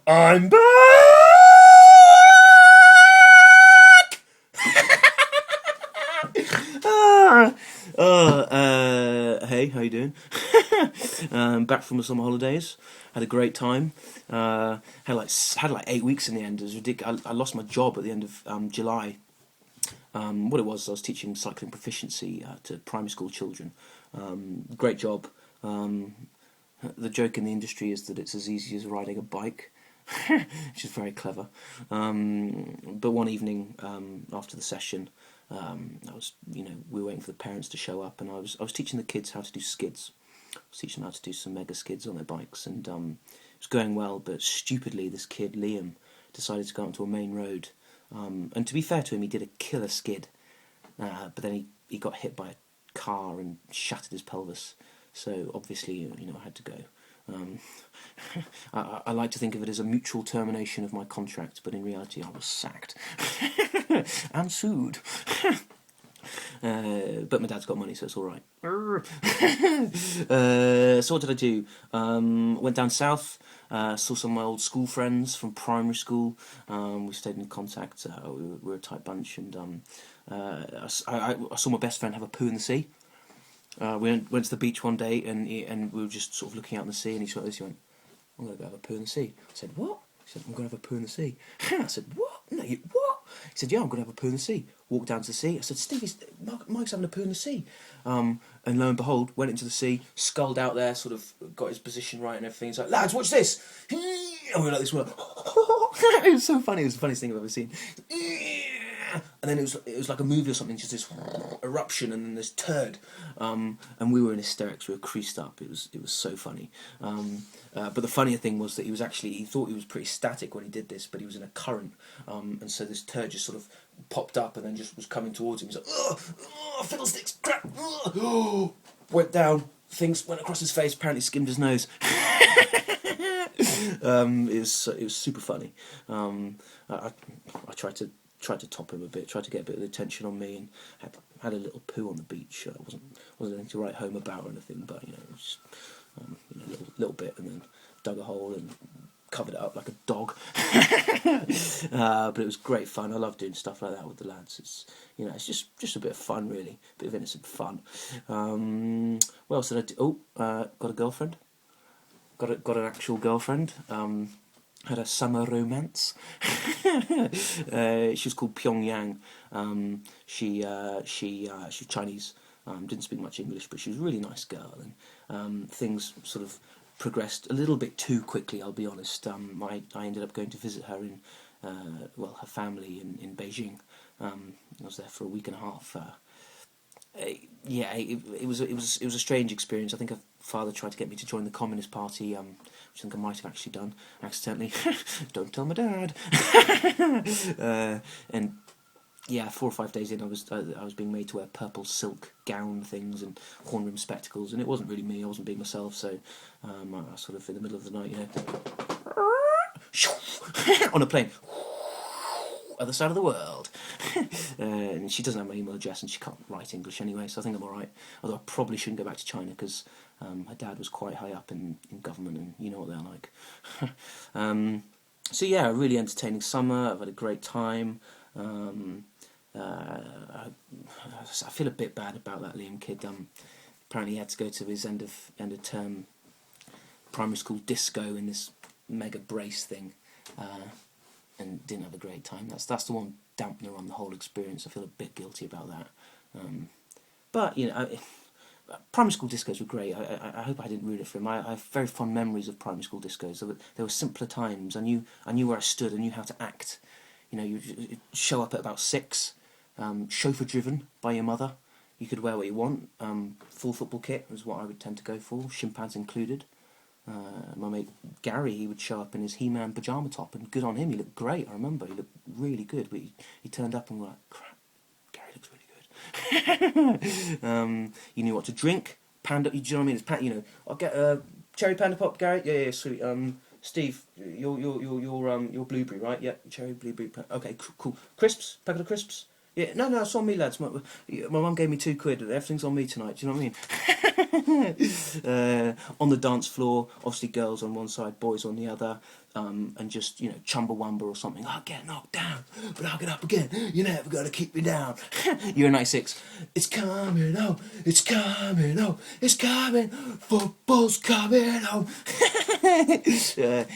I'm back! Hey, how you doing? Back from the summer holidays. Had a great time. Had like 8 weeks in the end. It was ridiculous. I lost my job at the end of July. What it was, I was teaching cycling proficiency to primary school children. Great job. The joke in the industry is that it's as easy as riding a bike, which is very clever. But one evening after the session, we were waiting for the parents to show up, and I was teaching the kids how to do skids. I was teaching them how to do some mega skids on their bikes, and it was going well. But stupidly, this kid Liam decided to go onto a main road. And to be fair to him, he did a killer skid, but then he got hit by a car and shattered his pelvis. So obviously, I had to go. I like to think of it as a mutual termination of my contract, but in reality, I was sacked and sued. But my dad's got money, so it's all right. So what did I do? Went down south. Saw some of my old school friends from primary school. We stayed in contact. We were a tight bunch, and I saw my best friend have a poo in the sea. We went to the beach one day, and we were just sort of looking out in the sea, and he saw this. He went, "I'm going to go have a poo in the sea." I said, "What?" He said, "I'm going to have a poo in the sea." I said, "What? No, what?" He said, "Yeah, I'm going to have a poo in the sea." Walked down to the sea. I said, "Stevie, Mike's having a poo in the sea." And lo and behold, went into the sea, sculled out there, sort of got his position right and everything. He's like, "Lads, watch this!" And we were like this. It was so funny. It was the funniest thing I've ever seen. And then it was like a movie or something, just this eruption and then this turd, and we were in hysterics. We were creased up. It was so funny. But the funnier thing was that he thought he was pretty static when he did this, but he was in a current, and so this turd just sort of popped up and then just was coming towards him. He's like, "Oh, fiddlesticks, crap!" Went down. Things went across his face. Apparently skimmed his nose. It was super funny. I tried to top him a bit, tried to get a bit of attention on me, and had a little poo on the beach. Wasn't anything to write home about or anything, but it was just, a little bit, and then dug a hole and covered it up like a dog. But it was great fun. I love doing stuff like that with the lads. It's just a bit of fun, really, a bit of innocent fun. What else did I do? Got a girlfriend. Got an actual girlfriend. Had a summer romance. She was called Pyongyang. She was Chinese. Didn't speak much English, but she was a really nice girl. And things sort of progressed a little bit too quickly, I'll be honest. I ended up going to visit her in, her family in Beijing. I was there for a week and a half. It was a strange experience. I think her father tried to get me to join the Communist Party, which I think I might have actually done accidentally. Don't tell my dad. And 4 or 5 days in, I was being made to wear purple silk gown things and horn rim spectacles, and it wasn't really me. I wasn't being myself. So I was sort of in the middle of the night, on a plane. Other side of the world. And she doesn't have my email address, and she can't write English anyway, so I think I'm alright. Although I probably shouldn't go back to China, because her dad was quite high up in government, and you know what they're like. So yeah, a really entertaining summer. I've had a great time. I feel a bit bad about that Liam kid. Apparently he had to go to his end of term primary school disco in this mega brace thing. And didn't have a great time. That's the one dampener on the whole experience. I feel a bit guilty about that. But primary school discos were great. I hope I didn't ruin it for him. I have very fond memories of primary school discos. There were simpler times. I knew where I stood. I knew how to act. You show up at about 6. Chauffeur driven by your mother. You could wear what you want. Full football kit was what I would tend to go for. Shin pads included. My mate Gary, he would show up in his He-Man pyjama top, and good on him, he looked great. I remember he looked really good, but he turned up and we were like, crap, Gary looks really good. You knew what to drink. Panda, do you know what I mean? I'll get a cherry panda pop, Gary. Yeah, sweet. Steve, your blueberry, right? Yeah, cherry blueberry. Okay, cool. Crisps, packet of crisps. Yeah, no, it's on me, lads. My mum gave me £2. Everything's on me tonight. Do you know what I mean? On the dance floor, obviously girls on one side, boys on the other. and just, you know, Chumbawamba or something. I'll get knocked down, but I'll get up again. You're never gonna keep me down. Year 96. It's coming home. It's coming home. It's coming. Football's coming home.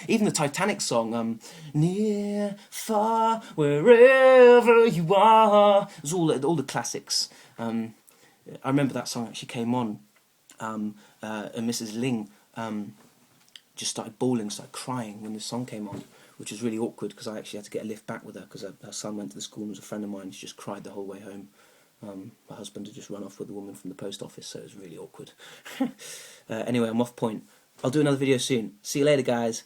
Even the Titanic song, near, far, wherever you are. It was all the classics. I remember that song actually came on, and Mrs. Ling just started bawling, started crying when the song came on, which was really awkward because I actually had to get a lift back with her because her son went to the school and was a friend of mine. She just cried the whole way home. My husband had just run off with a woman from the post office, so it was really awkward. Anyway, I'm off point. I'll do another video soon. See you later, guys.